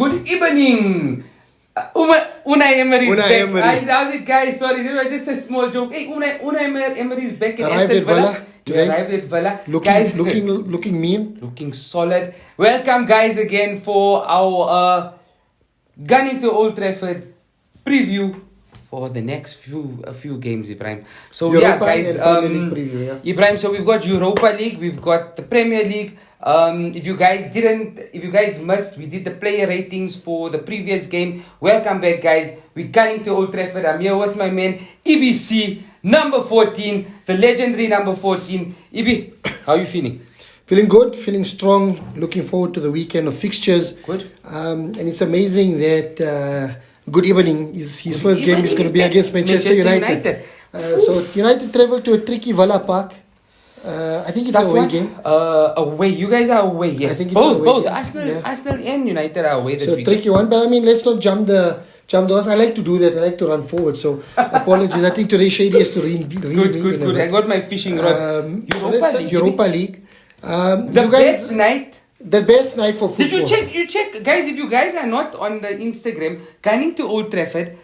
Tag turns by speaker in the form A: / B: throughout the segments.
A: Good evening. Unai Emery is
B: Unai
A: back.
B: Emery.
A: How's it, guys? Sorry, this was just a small joke. Hey, Unai Emery is back in
B: Arrived
A: Aston
B: at Villa
A: We
B: today.
A: arrived at Villa.
B: Looking,
A: Guys,
B: looking mean.
A: looking solid. Welcome, guys, again for our Gunning to Old Trafford preview for the next few games, Ibrahim. So
B: Europa
A: guys,
B: and Premier League preview, yeah.
A: Ibrahim. So we've got Europa League, we've got the Premier League. If you guys missed, we did the player ratings for the previous game. Welcome back, guys. We're gunning to Old Trafford. I'm here with my man EBC number 14, the legendary number 14. EB, how are you feeling?
B: Feeling good, feeling strong. Looking forward to the weekend of fixtures.
A: Good.
B: And it's amazing that good evening. His first game is going to be
A: back.
B: against Manchester United. So United travel to a tricky Villa Park. I think it's a away game.
A: Away. You guys are away. Yes.
B: I think it's
A: both.
B: away
A: Both.
B: game.
A: Arsenal and United are away this
B: So
A: weekend.
B: tricky one, but I mean, let's not jump the horse. I like to do that. I like to run forward. So apologies. I think today Shady has to read
A: Good. I got my fishing rod.
B: Europa League.
A: The best night.
B: The best night for football.
A: Did you check, guys? If you guys are not on the Instagram, gunning to Old Trafford,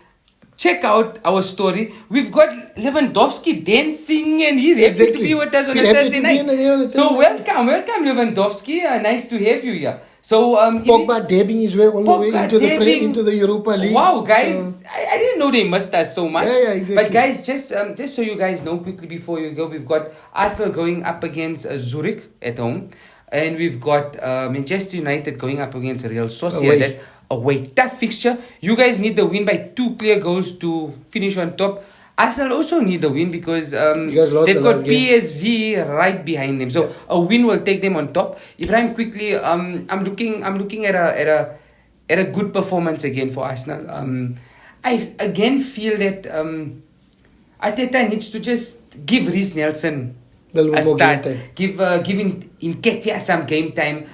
A: check out our story. We've got Lewandowski dancing, and he's happy to be with us on a Thursday night. So welcome, Lewandowski. Nice to have you here. So
B: Pogba dabbing his way all the way into the Europa League.
A: Wow, guys! So, I didn't know they missed us so much.
B: Yeah, exactly.
A: But guys, just so you guys know quickly before you go, we've got Arsenal going up against Zurich at home, and we've got Manchester United going up against Real Sociedad away. Tough fixture. You guys need the win by 2 clear goals to finish on top. Arsenal also need the win because they've got PSV right behind them. So a win will take them on top. Ibrahim, quickly, I'm looking at a good performance again for Arsenal. I again feel that Arteta needs to just give Reece Nelson a start. Give Nketiah some game time.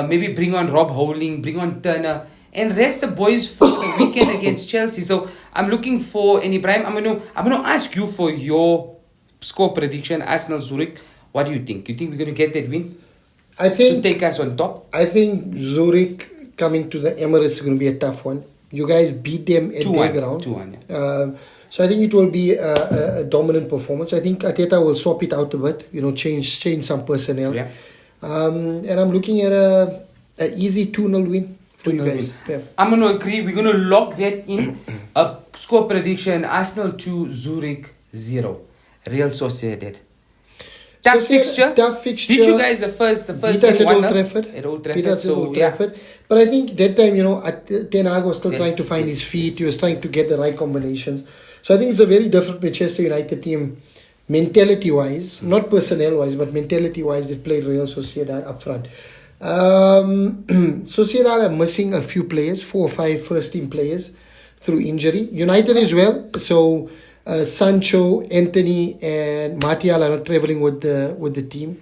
A: Maybe bring on Rob Holding, bring on Turner, and rest the boys for the weekend against Chelsea. So I'm looking for, and Ibrahim, I'm gonna ask you for your score prediction. Arsenal Zurich. What do you think? You think we're gonna get that win?
B: I think
A: to take us on top.
B: I think Zurich coming to the Emirates is going to be a tough one. You guys beat them at their ground.
A: 2-1. Yeah.
B: So I think it will be a dominant performance. I think Arteta will swap it out a bit. Change some personnel.
A: Yeah.
B: And I'm looking at a easy 2-0 win for you guys. Yeah.
A: I'm going to agree. We're going to lock that in. A score prediction: Arsenal 2, Zurich 0. Real Sociedad. Tough fixture. Beat you guys the first
B: beat us
A: game
B: at Old Trafford.
A: Beat us at Old Trafford.
B: But I think that time, Ten Hag was still trying to find his feet. He was trying to get the right combinations. So I think it's a very different Manchester United team, mentality-wise, not personnel-wise, but mentality-wise. They played Real Sociedad up front. Sociedad are missing a few players, 4 or 5 first-team players through injury. United as well. So Sancho, Anthony, and Martial are not traveling with the team.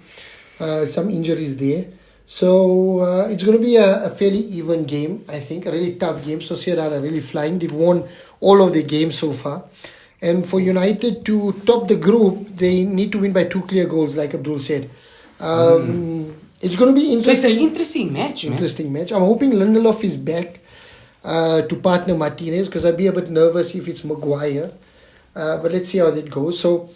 B: Some injuries there. So it's going to be a fairly even game, I think. A really tough game. Sociedad are really flying. They've won all of their games so far. And for United to top the group, they need to win by 2 clear goals, like Abdul said. It's going to be interesting.
A: So it's an interesting match, man.
B: Interesting match. I'm hoping Lindelof is back to partner Martinez, because I'd be a bit nervous if it's Maguire. But let's see how that goes. So,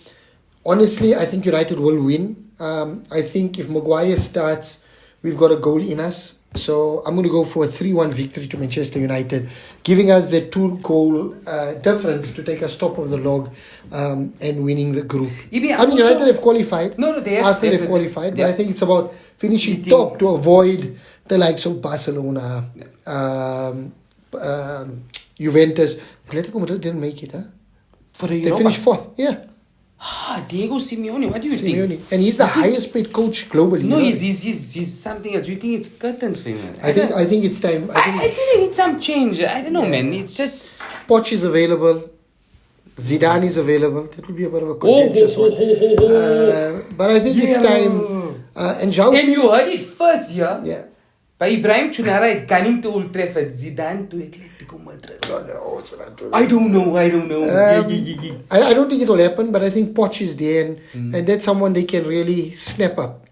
B: honestly, I think United will win. I think if Maguire starts, we've got a goal in us. So, I'm going to go for a 3-1 victory to Manchester United, giving us the 2-goal difference to take us top of the log and winning the group. United have qualified.
A: No, they have.
B: Arsenal have qualified. But I think it's about finishing top to avoid the likes of Barcelona, Juventus. Atletico Madrid didn't make it, huh? They finished 4th, yeah.
A: Diego Simeone, what do you think?
B: And he's the highest paid coach globally.
A: No, he's something else. You think it's curtains for him?
B: I think it's time.
A: I think they need some change. I don't know, man. It's just...
B: Poch is available. Zidane is available. That will be a bit of a contentious one. But I think it's time. And João Felix,
A: you heard it first, yeah?
B: Yeah.
A: By Ibrahim Chunara coming to Old Trafford, Zidane to Atletico Madrid. I don't know.
B: I don't think it will happen, but I think Poch is there, and that's someone they can really snap up,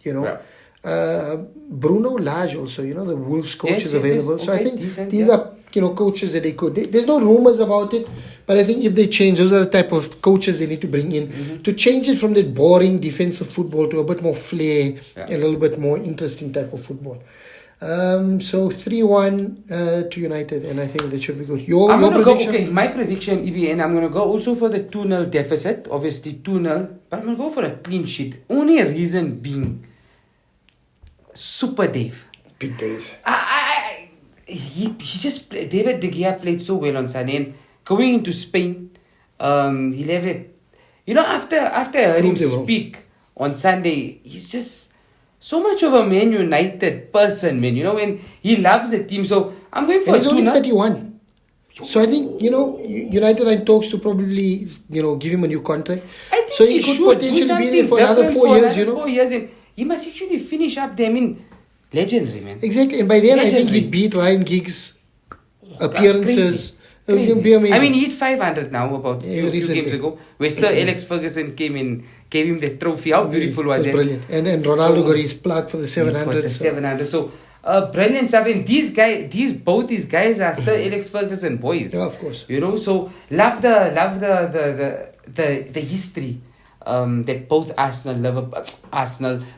B: Bruno Lage also, the Wolves coach
A: Yes,
B: is
A: yes, yes.
B: available. So I
A: Okay,
B: think
A: decent,
B: these
A: yeah.
B: are coaches that they could. There's no rumors about it, but I think if they change, those are the type of coaches they need to bring in to change it from that boring defensive football to a bit more flair and a little bit more interesting type of football. So 3-1 to United, and I think that should be good. Your
A: I'm going to go,
B: prediction?
A: okay, my prediction, EBN, I'm going to go also for the 2-0 deficit, obviously 2-0, but I'm going to go for a clean sheet. Only a reason being Super Dave.
B: Big Dave.
A: He just David De Gea played so well on Sunday, and going into Spain, he left it. After I heard him
B: Proved it wrong.
A: speak on Sunday, he's just so much of a Man United person, man. And he loves the team. So I'm going for
B: And he's
A: a
B: only
A: 2-0.
B: 31. So I think, United are in talks to probably, give him a new contract.
A: I think
B: So he could
A: should
B: potentially
A: do
B: be there for
A: something
B: another
A: different
B: 4
A: for
B: years,
A: another 4 years, and he must actually finish up there. I mean, legendary, man.
B: Exactly. And by then, I think
A: Legendary.
B: he beat Ryan Giggs' appearances. It
A: Crazy.
B: would be amazing.
A: I mean, he hit 500 now about
B: Yeah,
A: a few
B: recently.
A: games ago, where Sir Alex Ferguson came in, gave him the trophy. How beautiful was it?
B: Brilliant. And Ronaldo
A: So-
B: got his plug for the
A: He's got
B: 700.
A: the
B: so-
A: 700. So, brilliant stuff. And both these guys are Sir Alex Ferguson boys.
B: Yeah, of course.
A: So love the history. That both Arsenal,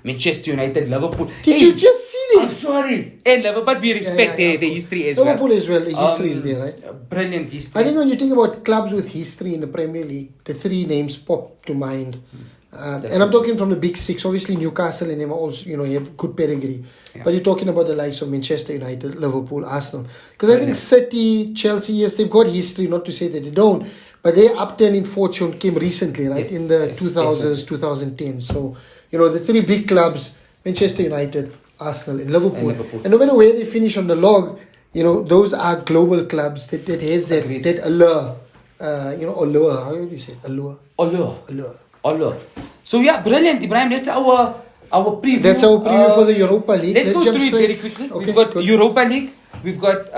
A: Manchester United, Liverpool.
B: Did you just see
A: I'm
B: it?
A: sorry. And Liverpool, but we respect
B: Yeah,
A: the
B: of course.
A: history as
B: Liverpool
A: well.
B: as well, the history is there, right?
A: Brilliant history.
B: I think when you think about clubs with history in the Premier League, the three names pop to mind. And I'm talking from the big six. Obviously, Newcastle and them are also, have good pedigree.
A: Yeah.
B: But you're talking about the likes of Manchester United, Liverpool, Arsenal. Because I think
A: Brilliant.
B: City, Chelsea, yes, they've got history, not to say that they don't. But their upturn in fortune came recently, right?
A: Yes,
B: In the
A: yes,
B: 2000s, 2010. So, the three big clubs, Manchester United, Arsenal, and Liverpool.
A: Liverpool.
B: And no matter where they finish on the log, those are global clubs that has
A: Agreed.
B: that allure. Allure. How do you say it? Allure.
A: Allure. So yeah, brilliant, Ibrahim. That's our preview.
B: That's our preview for the Europa League.
A: Let's go
B: jump
A: through it
B: straight.
A: very quickly.
B: Okay,
A: We've got
B: good.
A: Europa League. We've got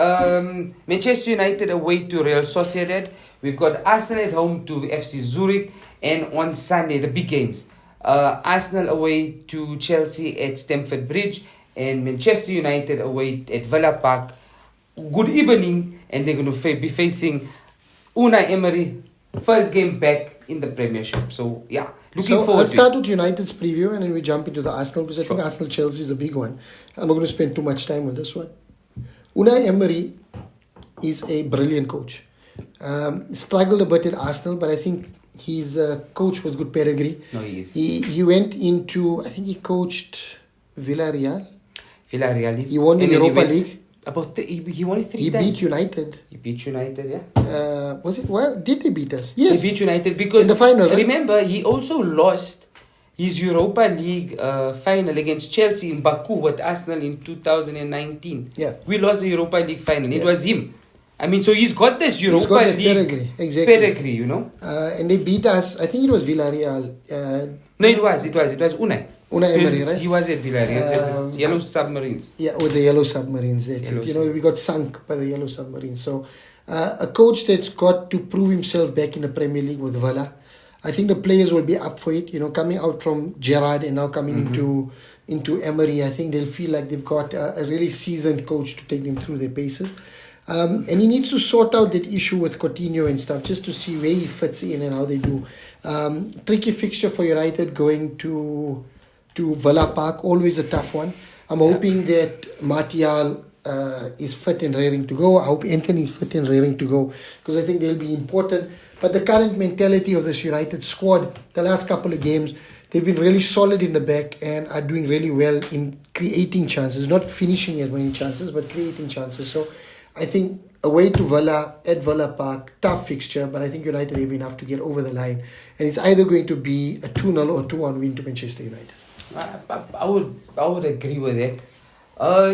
A: Manchester United away to Real Sociedad. We've got Arsenal at home to FC Zurich. And on Sunday, the big games. Arsenal away to Chelsea at Stamford Bridge. And Manchester United away at Villa Park. Good evening. And they're going to be facing Unai Emery. First game back in the Premiership. So, yeah. Looking
B: So
A: forward
B: I'll
A: to
B: start
A: it.
B: with United's preview and then we jump into the Arsenal because I think Arsenal Chelsea is a big one. I'm not going to spend too much time on this one. Unai Emery is a brilliant coach. Struggled a bit at Arsenal, but I think he's a coach with good pedigree.
A: No, he is.
B: He went into, I think he coached Villarreal.
A: Villarreal.
B: He won the
A: And then he
B: Europa
A: went-
B: League.
A: He won it 3
B: He
A: times.
B: beat United.
A: He beat United, yeah.
B: Was it? Well, did they beat us? Yes.
A: He beat United because
B: In the final, right?
A: remember he also lost his Europa League final against Chelsea in Baku with Arsenal in 2019.
B: Yeah.
A: We lost the Europa League final. It
B: Yeah.
A: was him. I mean, so he's got this Europa
B: got that
A: League
B: pedigree, exactly.
A: pedigree,
B: And they beat us. I think it was Villarreal.
A: No, it was Unai.
B: Unai Emery,
A: Because
B: right?
A: He was at Villarreal, the Yellow Submarines.
B: Yeah, with the Yellow Submarines. That's
A: Yellow
B: it. We got sunk by the Yellow Submarines. So, a coach that's got to prove himself back in the Premier League with Villa. I think the players will be up for it. Coming out from Gerrard and now coming into Emery, I think they'll feel like they've got a really seasoned coach to take them through their paces. And he needs to sort out that issue with Coutinho and stuff just to see where he fits in and how they do. Tricky fixture for United going to Villa Park, always a tough one. I'm hoping that Martial is fit and raring to go. I hope Anthony is fit and raring to go because I think they'll be important. But the current mentality of this United squad, the last couple of games, they've been really solid in the back and are doing really well in creating chances, not finishing as many chances, but creating chances. So I think away to Villa, at Villa Park, tough fixture, but I think United have enough to get over the line. And it's either going to be a 2-0 or 2-1 win to Manchester United.
A: I would agree with that.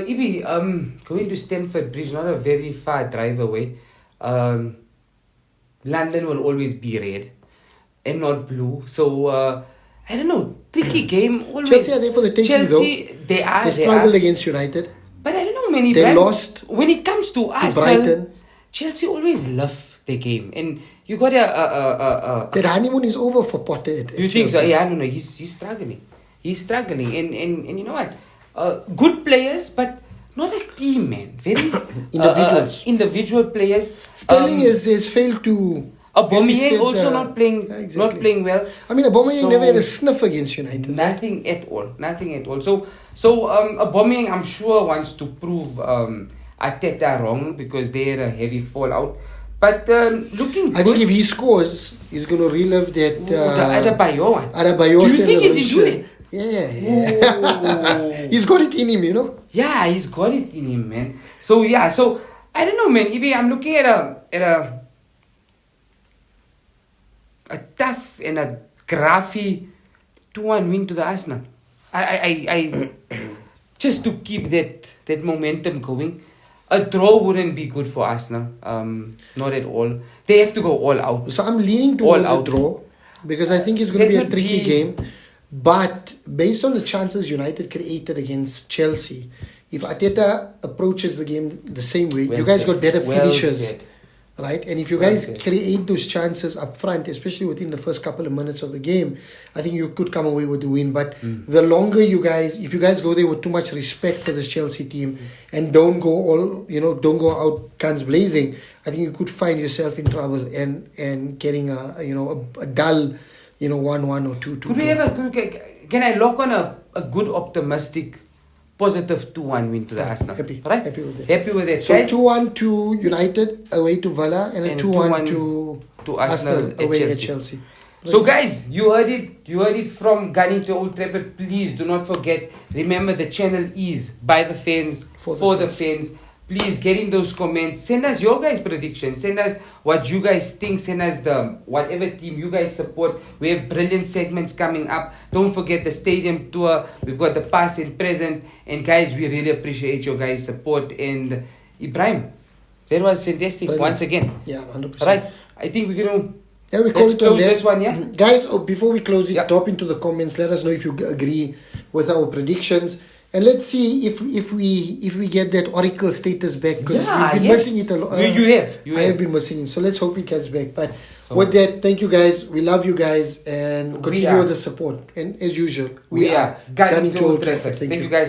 A: Ibi, going to Stamford Bridge, not a very far drive away. London will always be red and not blue. So I don't know, tricky game. Always.
B: Chelsea are there for the taking,
A: Chelsea, they are.
B: They struggled against United.
A: But I don't know many.
B: They lost
A: when it comes to Arsenal.
B: Brighton.
A: Chelsea always love the game, and you got a.
B: That honeymoon is over for Potter. at
A: You think so?
B: Chelsea.
A: Yeah, no, he's struggling. He's struggling, and you know what? good players, but not a team, man. Very
B: Individuals.
A: individual players.
B: Sterling has failed to. really set
A: Aubameyang also
B: the-
A: not playing,
B: Yeah,
A: not
B: exactly.
A: playing well.
B: I mean, Aubameyang
A: So-
B: never had a sniff against United.
A: Nothing at all. Nothing at all. So Aubameyang, I'm sure, wants to prove Arteta wrong because they had a heavy fallout. But looking good.
B: I think if he scores, he's going to relive that.
A: Ooh, the Adebayo one.
B: Adebayo
A: Do you think he did do
B: celebration. Yeah.
A: Ooh.
B: He's got it in him, you know.
A: Yeah, he's got it in him, man. So yeah, so I don't know, man. Ibe, I'm looking at a tough and a graphy 2-1 win to the Arsenal. I just to keep that momentum going. A draw wouldn't be good for Arsenal. Not at all. They have to go all out.
B: So I'm leaning towards
A: All
B: a
A: out.
B: draw because I think it's going to
A: That
B: be a
A: would
B: tricky
A: be-
B: game. But based on the chances United created against Chelsea, if Arteta approaches the game the same way,
A: Well
B: you guys
A: said.
B: got better
A: Well
B: finishers,
A: said.
B: right? And if you
A: Well
B: guys
A: said.
B: create those chances up front, especially within the first couple of minutes of the game, I think you could come away with the win. But the longer if you guys go there with too much respect for this Chelsea team and don't go out guns blazing, I think you could find yourself in trouble and getting a dull 1-1 or 2-2.
A: Could we have can I lock on a good optimistic positive 2-1 win to the Arsenal?
B: happy.
A: Right?
B: Happy with that.
A: Happy with that.
B: So
A: Guys,
B: 2-1 to United away to Villa and a
A: And
B: 2-1
A: to Arsenal at
B: away
A: Chelsea.
B: at Chelsea.
A: So guys, you heard it from Gunning to Old Trafford. Please do not forget. Remember, the channel is by the fans, for the fans. Please get in those comments. Send us your guys' predictions. Send us what you guys think. Send us the whatever team you guys support. We have brilliant segments coming up. Don't forget the stadium tour. We've got the past and present. And guys, we really appreciate your guys' support. And Ibrahim, that was fantastic
B: Brilliant.
A: once again.
B: Yeah, 100%.
A: Right? I think we're gonna
B: Yeah, we call
A: let's
B: it on
A: close
B: that.
A: this one, yeah?
B: Guys, before we close it,
A: Yeah.
B: drop into the comments. Let us know if you agree with our predictions. And let's see if we get that Oracle status back because
A: Yeah,
B: we've been
A: yes.
B: missing it a lot.
A: You
B: I
A: have.
B: have been missing it. So let's hope it gets back. But
A: So-
B: with that, thank you guys. We love you guys and
A: We
B: continue
A: are.
B: the support. And as usual,
A: We are
B: gunning
A: Gunning to Old Trafford. Thank you guys.